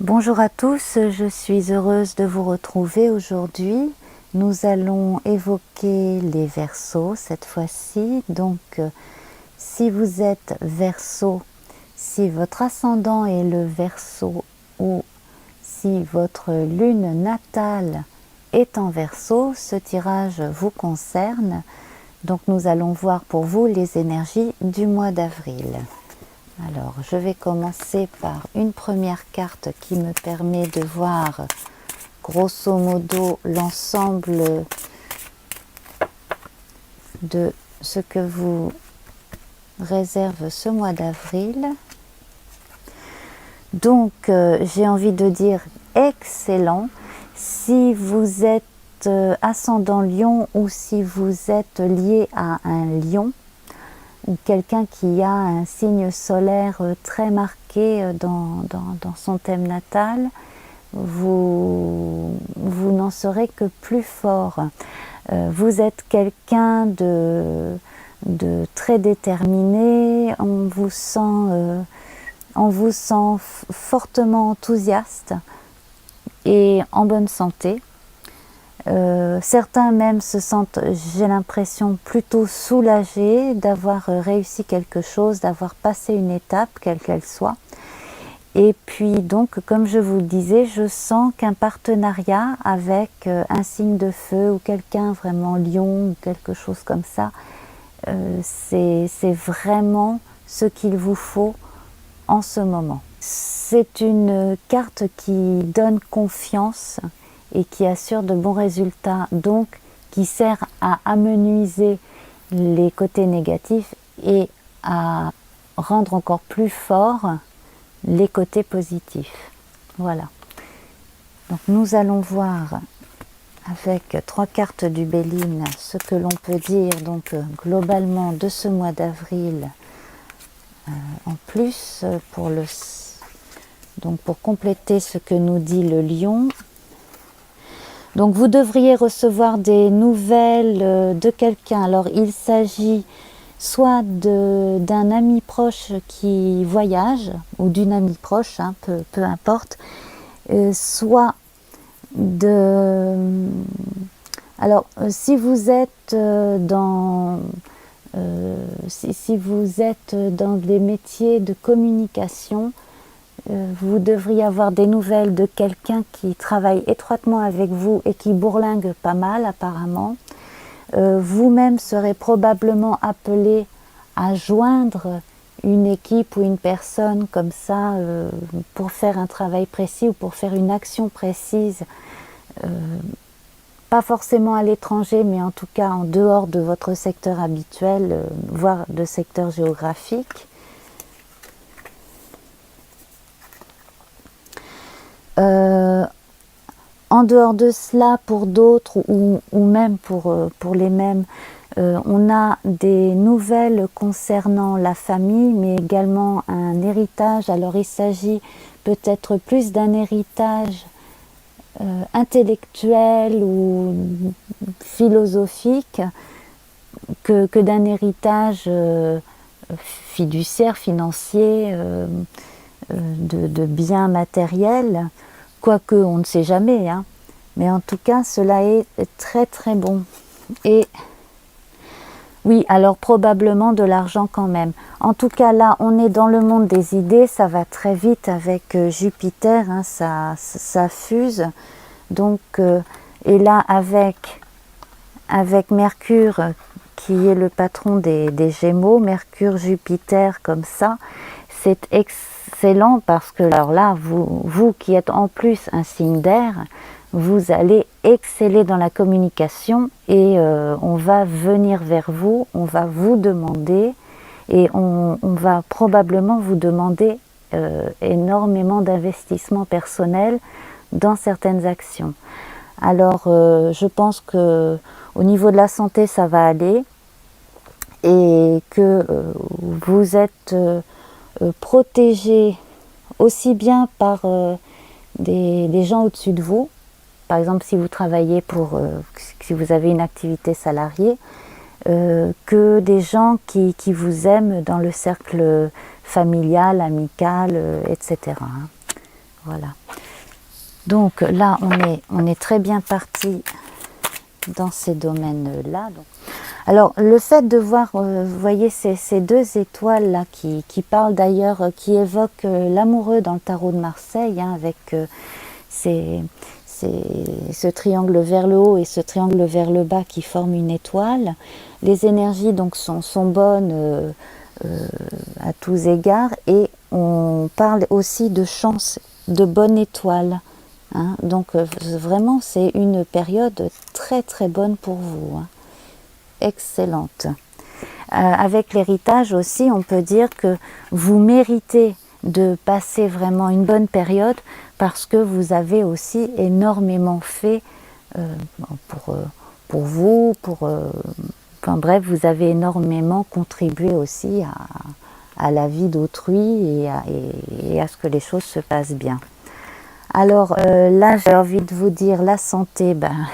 Bonjour à tous, je suis heureuse de vous retrouver aujourd'hui. Nous allons évoquer les Verseaux cette fois-ci. Donc, si vous êtes Verseau, si votre ascendant est le Verseau ou si votre lune natale est en Verseau, ce tirage vous concerne. Donc, nous allons voir pour vous les énergies du mois d'avril. Alors, je vais commencer par une première carte qui me permet de voir grosso modo l'ensemble de ce que vous réserve ce mois d'avril. Donc, j'ai envie de dire excellent. Si vous êtes ascendant Lion ou si vous êtes lié à un Lion, ou quelqu'un qui a un signe solaire très marqué dans son thème natal, vous n'en serez que plus fort. Vous êtes quelqu'un de très déterminé, on vous sent fortement enthousiaste et en bonne santé. Certains même se sentent, j'ai l'impression, plutôt soulagés d'avoir réussi quelque chose, d'avoir passé une étape, quelle qu'elle soit. Et puis donc, comme je vous le disais, je sens qu'un partenariat avec un signe de feu ou quelqu'un vraiment Lion ou quelque chose comme ça, c'est vraiment ce qu'il vous faut en ce moment. C'est une carte qui donne confiance et qui assure de bons résultats, donc qui sert à amenuiser les côtés négatifs et à rendre encore plus forts les côtés positifs. Voilà. Donc nous allons voir avec 3 cartes du Béline ce que l'on peut dire donc globalement de ce mois d'avril. En plus, pour compléter ce que nous dit le Lion. Donc vous devriez recevoir des nouvelles de quelqu'un. Alors il s'agit soit d'un ami proche qui voyage, ou d'une amie proche, hein, peu importe, soit de... Alors si vous êtes si vous êtes dans des métiers de communication, vous devriez avoir des nouvelles de quelqu'un qui travaille étroitement avec vous et qui bourlingue pas mal apparemment. Vous-même serez probablement appelé à joindre une équipe ou une personne comme ça pour faire un travail précis ou pour faire une action précise, pas forcément à l'étranger mais en tout cas en dehors de votre secteur habituel, voire de secteur géographique. En dehors de cela, pour d'autres ou même pour les mêmes, on a des nouvelles concernant la famille, mais également un héritage. Alors il s'agit peut-être plus d'un héritage intellectuel ou philosophique que d'un héritage fiduciaire, financier, de biens matériels. Quoique on ne sait jamais, hein. Mais en tout cas cela est très très bon. Et oui, alors probablement de l'argent quand même. En tout cas là on est dans le monde des idées, ça va très vite avec Jupiter, hein, ça fuse. Donc et là avec Mercure qui est le patron des Gémeaux, Mercure, Jupiter comme ça, c'est excellent parce que alors là, vous qui êtes en plus un signe d'air, vous allez exceller dans la communication et on va venir vers vous, on va vous demander et on va probablement vous demander énormément d'investissement personnel dans certaines actions. Alors je pense que au niveau de la santé ça va aller et que vous êtes protégé aussi bien par des gens au-dessus de vous, par exemple si vous travaillez si vous avez une activité salariée, que des gens qui vous aiment dans le cercle familial, amical, etc. Voilà. Donc là, on est très bien parti dans ces domaines-là. Alors, le fait de voir, vous voyez, ces deux étoiles-là qui parlent d'ailleurs, qui évoquent l'amoureux dans le tarot de Marseille, hein, avec ce triangle vers le haut et ce triangle vers le bas qui forment une étoile. Les énergies donc sont bonnes à tous égards, et on parle aussi de chance, de bonne étoile. Hein. Donc vraiment, c'est une période très très bonne pour vous. Hein. Excellente. Avec l'héritage aussi, on peut dire que vous méritez de passer vraiment une bonne période parce que vous avez aussi énormément fait pour vous, enfin bref, vous avez énormément contribué aussi à la vie d'autrui et à ce que les choses se passent bien. Alors là, j'ai envie de vous dire la santé, ben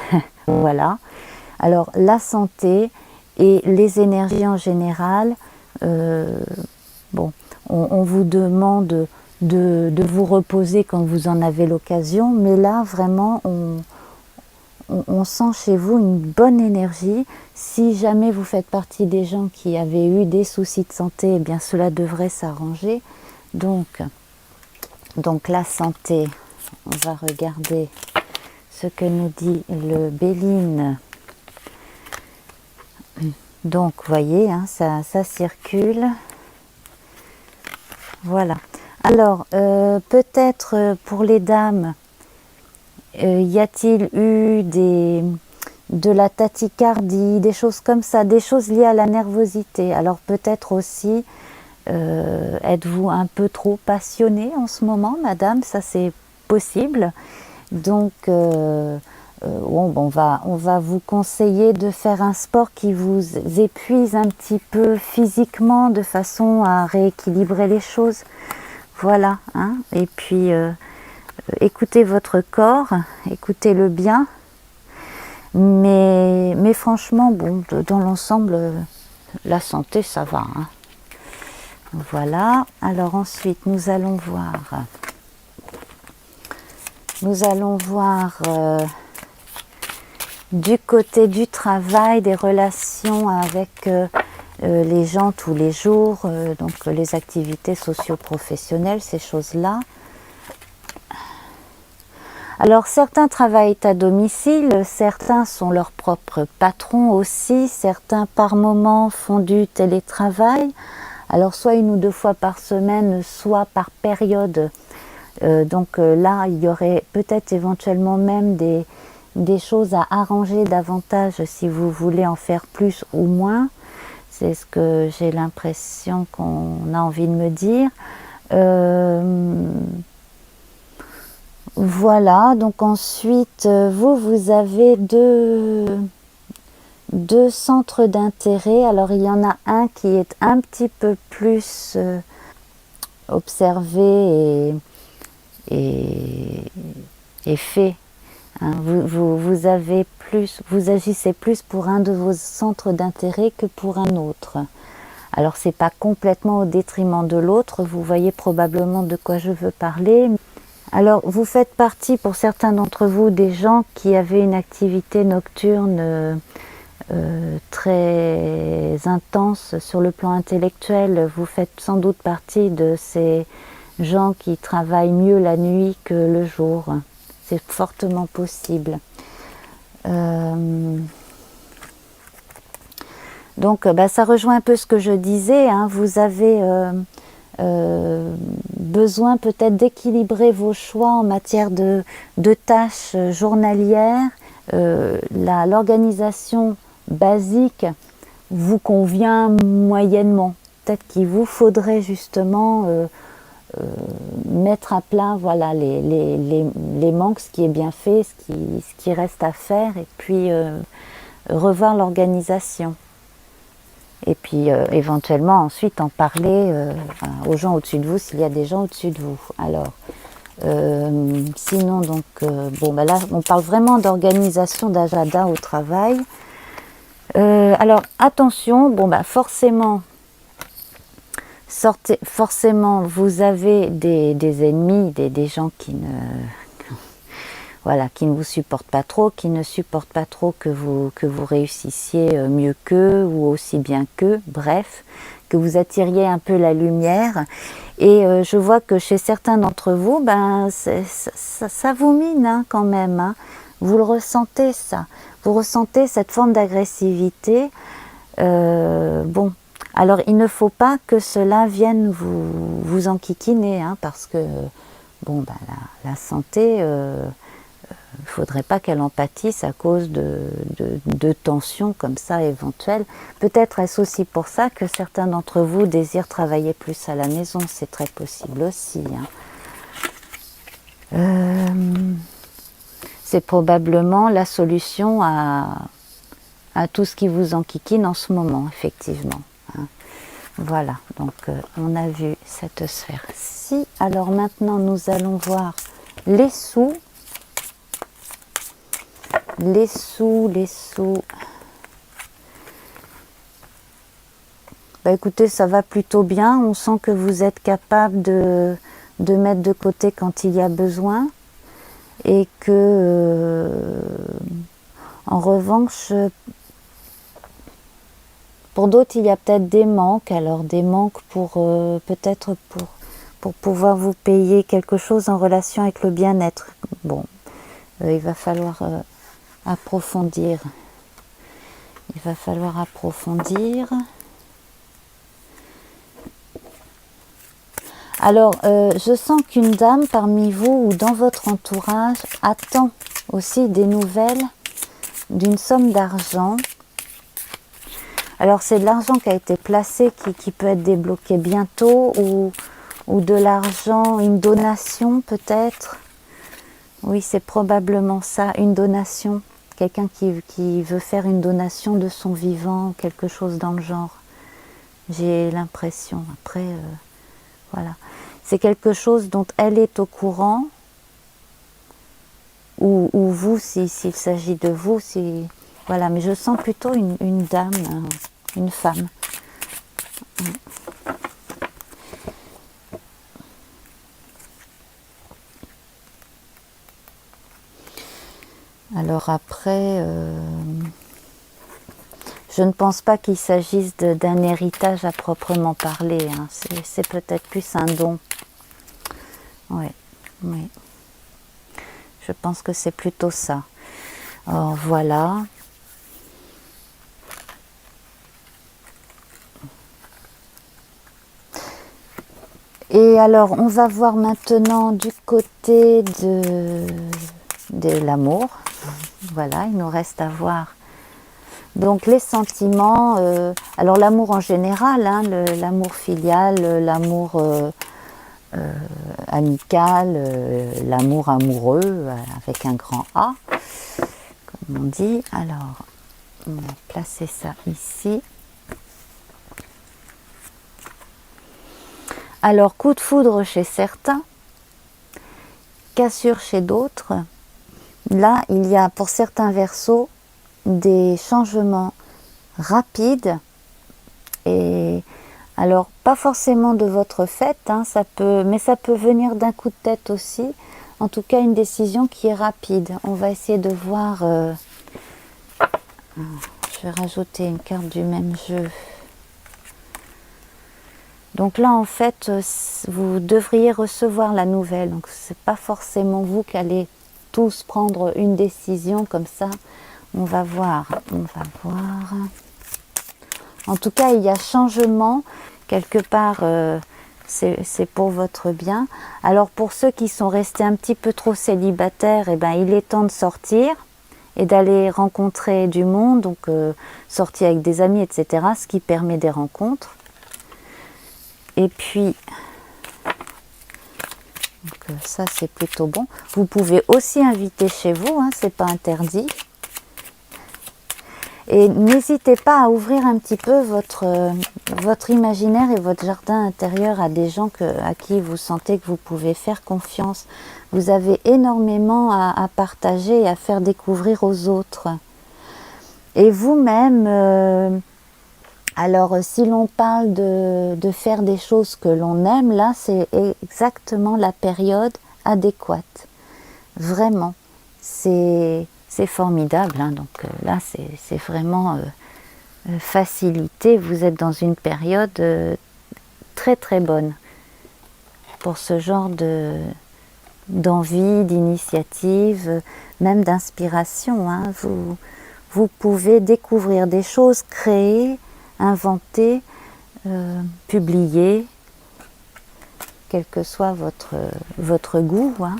voilà. Alors la santé et les énergies en général, bon, on vous demande de vous reposer quand vous en avez l'occasion, mais là vraiment on sent chez vous une bonne énergie. Si jamais vous faites partie des gens qui avaient eu des soucis de santé, eh bien cela devrait s'arranger. Donc la santé, on va regarder ce que nous dit le Béline. Donc, vous voyez, hein, ça circule. Voilà. Alors, peut-être pour les dames, y a-t-il eu de la tachycardie, des choses comme ça, des choses liées à la nervosité. Alors, peut-être aussi, êtes-vous un peu trop passionnée en ce moment, madame? Ça, c'est possible. Donc, on va vous conseiller de faire un sport qui vous épuise un petit peu physiquement de façon à rééquilibrer les choses. Voilà, hein. Et puis écoutez votre corps, écoutez-le bien. Mais franchement, bon, dans l'ensemble, la santé, ça va. Hein. Voilà. Alors ensuite, nous allons voir. Du côté du travail, des relations avec les gens tous les jours, donc les activités socio-professionnelles, ces choses-là. Alors certains travaillent à domicile, certains sont leurs propres patrons aussi, certains par moment font du télétravail, alors soit 1 ou 2 fois par semaine, soit par période. Donc là, il y aurait peut-être éventuellement même des choses à arranger davantage si vous voulez en faire plus ou moins. C'est ce que j'ai l'impression qu'on a envie de me dire. Voilà, donc ensuite, vous avez deux centres d'intérêt. Alors il y en a un qui est un petit peu plus observé et fait. Hein, vous agissez plus pour un de vos centres d'intérêt que pour un autre. Alors c'est pas complètement au détriment de l'autre, vous voyez probablement de quoi je veux parler. Alors vous faites partie pour certains d'entre vous des gens qui avaient une activité nocturne très intense sur le plan intellectuel. Vous faites sans doute partie de ces gens qui travaillent mieux la nuit que le jour. C'est fortement possible. Donc ça rejoint un peu ce que je disais, hein. Vous avez besoin peut-être d'équilibrer vos choix en matière de tâches journalières. L'organisation basique vous convient moyennement. Peut-être qu'il vous faudrait justement mettre à plat voilà, les manques, ce qui est bien fait, ce qui reste à faire, et puis revoir l'organisation. Et puis éventuellement ensuite en parler aux gens au-dessus de vous s'il y a des gens au-dessus de vous. Alors, sinon donc, là on parle vraiment d'organisation d'agenda au travail. Alors attention, forcément vous avez des ennemis, des gens voilà, qui ne vous supportent pas trop, qui ne supportent pas trop que vous réussissiez mieux qu'eux ou aussi bien qu'eux, bref, que vous attiriez un peu la lumière. Et je vois que chez certains d'entre vous, ben, ça vous mine hein, quand même. Hein. Vous le ressentez ça. Vous ressentez cette forme d'agressivité. Bon, alors il ne faut pas que cela vienne vous enquiquiner, hein, parce que bon, ben, la santé, il ne faudrait pas qu'elle en pâtisse à cause de tensions comme ça éventuelles. Peut-être est-ce aussi pour ça que certains d'entre vous désirent travailler plus à la maison, c'est très possible aussi. Hein. C'est probablement la solution à tout ce qui vous enquiquine en ce moment, effectivement. Hein. Voilà, donc on a vu cette sphère-ci. Alors maintenant, nous allons voir les sous. Les sous. Bah écoutez, ça va plutôt bien. On sent que vous êtes capable de mettre de côté quand il y a besoin. Et que, en revanche, pour d'autres, il y a peut-être des manques. Alors des manques pour peut-être pour pouvoir vous payer quelque chose en relation avec le bien-être. Bon, il va falloir approfondir. Il va falloir approfondir. Alors, je sens qu'une dame parmi vous ou dans votre entourage attend aussi des nouvelles d'une somme d'argent. Alors, c'est de l'argent qui a été placé, qui peut être débloqué bientôt, ou de l'argent, une donation peut-être. Oui, c'est probablement ça, une donation. Quelqu'un qui veut faire une donation de son vivant, quelque chose dans le genre. J'ai l'impression. Après, voilà. C'est quelque chose dont elle est au courant, ou vous, s'il s'agit de vous. Voilà, mais je sens plutôt une dame, une femme. Alors après, je ne pense pas qu'il s'agisse d'un héritage à proprement parler. Hein. C'est peut-être plus un don. Oui, oui. Je pense que c'est plutôt ça. Alors voilà. Et alors, on va voir maintenant du côté de l'amour. Voilà, il nous reste à voir. Donc les sentiments, alors l'amour en général, hein, l'amour filial, l'amour amical, l'amour amoureux, avec un grand A, comme on dit. Alors, on va placer ça ici. Alors, coup de foudre chez certains, cassure chez d'autres. Là, il y a pour certains Verseaux des changements rapides, et alors pas forcément de votre fait, hein, mais ça peut venir d'un coup de tête aussi. En tout cas, une décision qui est rapide. On va essayer de voir. Je vais rajouter une carte du même jeu. Donc là, en fait, vous devriez recevoir la nouvelle. Donc c'est pas forcément vous qui allez tous prendre une décision comme ça. On va voir. En tout cas, il y a changement quelque part. C'est pour votre bien. Alors pour ceux qui sont restés un petit peu trop célibataires, eh ben, il est temps de sortir et d'aller rencontrer du monde. Donc sortir avec des amis, etc. Ce qui permet des rencontres. Et puis, donc, ça c'est plutôt bon. Vous pouvez aussi inviter chez vous, hein, c'est pas interdit. Et n'hésitez pas à ouvrir un petit peu votre imaginaire et votre jardin intérieur à des gens à qui vous sentez que vous pouvez faire confiance. Vous avez énormément à partager et à faire découvrir aux autres. Et vous-même... Alors, si l'on parle de faire des choses que l'on aime, là, c'est exactement la période adéquate. Vraiment. c'est formidable, hein. Donc là c'est vraiment facilité, vous êtes dans une période très très bonne pour ce genre d'envie, d'initiative, même d'inspiration, hein. Vous pouvez découvrir des choses, créer, inventer, publier, quel que soit votre goût, hein.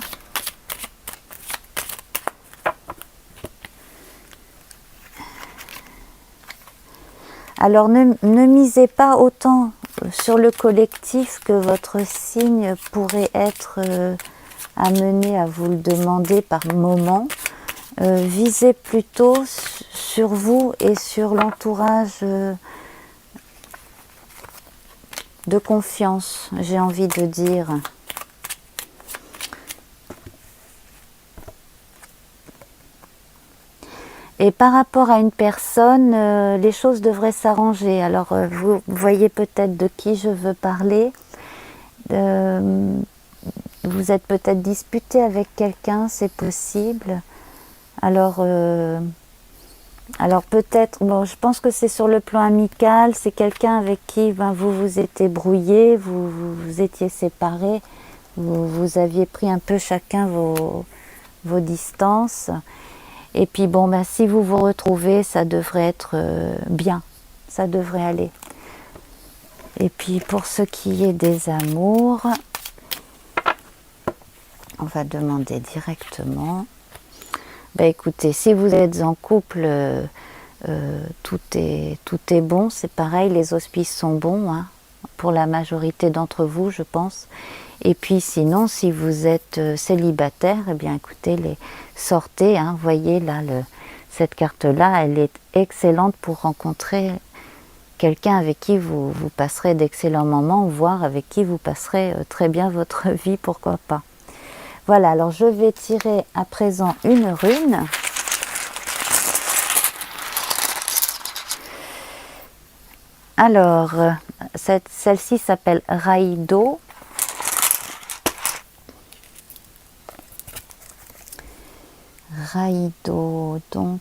Alors ne misez pas autant sur le collectif que votre signe pourrait être amené à vous le demander par moment. Visez plutôt sur vous et sur l'entourage de confiance, j'ai envie de dire. Et par rapport à une personne, les choses devraient s'arranger. Alors, vous voyez peut-être de qui je veux parler. Vous êtes peut-être disputé avec quelqu'un, c'est possible. Alors peut-être, bon, je pense que c'est sur le plan amical, c'est quelqu'un avec qui vous vous étiez brouillé, vous étiez séparés, vous aviez pris un peu chacun vos distances. Et puis bon, si vous vous retrouvez, ça devrait être bien, ça devrait aller. Et puis pour ce qui est des amours, on va demander directement. Écoutez, si vous êtes en couple, tout est bon, c'est pareil, les auspices sont bons, hein, pour la majorité d'entre vous, je pense. Et puis sinon, si vous êtes célibataire, eh bien écoutez, sortez, hein, voyez là, cette carte-là, elle est excellente pour rencontrer quelqu'un avec qui vous passerez d'excellents moments, voire avec qui vous passerez très bien votre vie, pourquoi pas. Voilà, alors je vais tirer à présent une rune. Alors, celle-ci s'appelle Raido. Raido, donc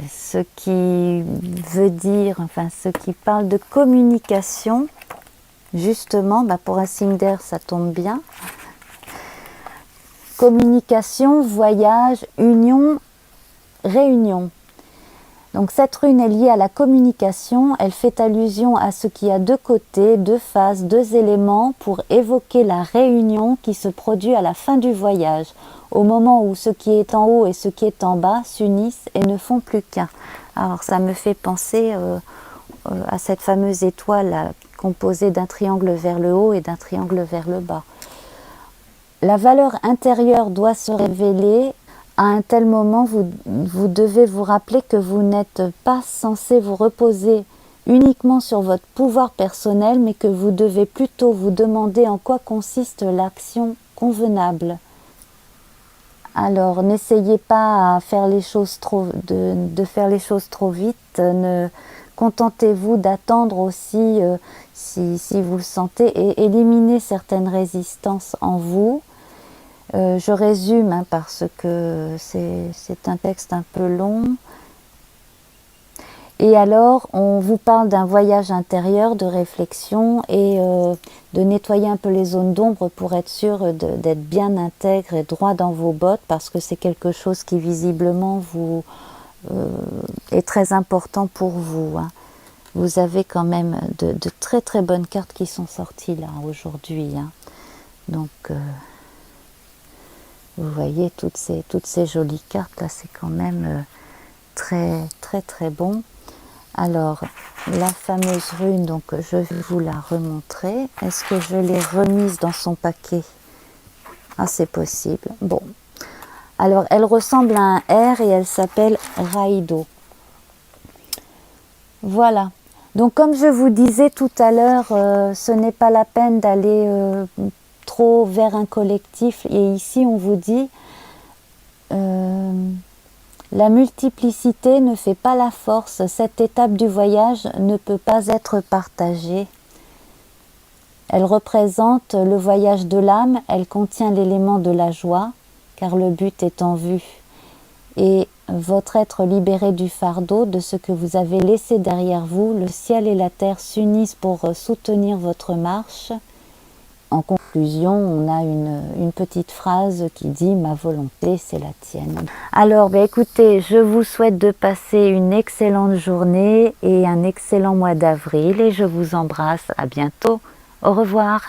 ce qui veut dire, enfin ce qui parle de communication, justement, pour un signe d'air ça tombe bien. Communication, voyage, union, réunion. Donc cette rune est liée à la communication, elle fait allusion à ce qui a deux côtés, deux faces, deux éléments pour évoquer la réunion qui se produit à la fin du voyage, au moment où ce qui est en haut et ce qui est en bas s'unissent et ne font plus qu'un. Alors ça me fait penser à cette fameuse étoile composée d'un triangle vers le haut et d'un triangle vers le bas. La valeur intérieure doit se révéler. À un tel moment, vous devez vous rappeler que vous n'êtes pas censé vous reposer uniquement sur votre pouvoir personnel, mais que vous devez plutôt vous demander en quoi consiste l'action convenable. Alors, n'essayez pas à faire les choses de faire les choses trop vite. Contentez-vous d'attendre aussi, si vous le sentez, et éliminez certaines résistances en vous. Je résume parce que c'est un texte un peu long. Et alors, on vous parle d'un voyage intérieur, de réflexion et de nettoyer un peu les zones d'ombre pour être sûr d'être bien intègre et droit dans vos bottes, parce que c'est quelque chose qui visiblement est très important pour vous, hein. Vous avez quand même de très très bonnes cartes qui sont sorties là aujourd'hui, hein. Donc vous voyez toutes ces jolies cartes là, c'est quand même très très très bon. Alors la fameuse rune, donc je vais vous la remontrer. Est-ce que je l'ai remise dans son paquet? Ah, c'est possible. Bon, alors elle ressemble à un R et elle s'appelle Raido. Voilà. Donc comme je vous disais tout à l'heure, ce n'est pas la peine d'aller trop vers un collectif, et ici on vous dit la multiplicité ne fait pas la force, cette étape du voyage ne peut pas être partagée. Elle représente le voyage de l'âme, elle contient l'élément de la joie, car le but est en vue. Et votre être libéré du fardeau, de ce que vous avez laissé derrière vous, le ciel et la terre s'unissent pour soutenir votre marche. En conclusion, on a une petite phrase qui dit « Ma volonté, c'est la tienne ». Alors, écoutez, je vous souhaite de passer une excellente journée et un excellent mois d'avril et je vous embrasse. À bientôt. Au revoir.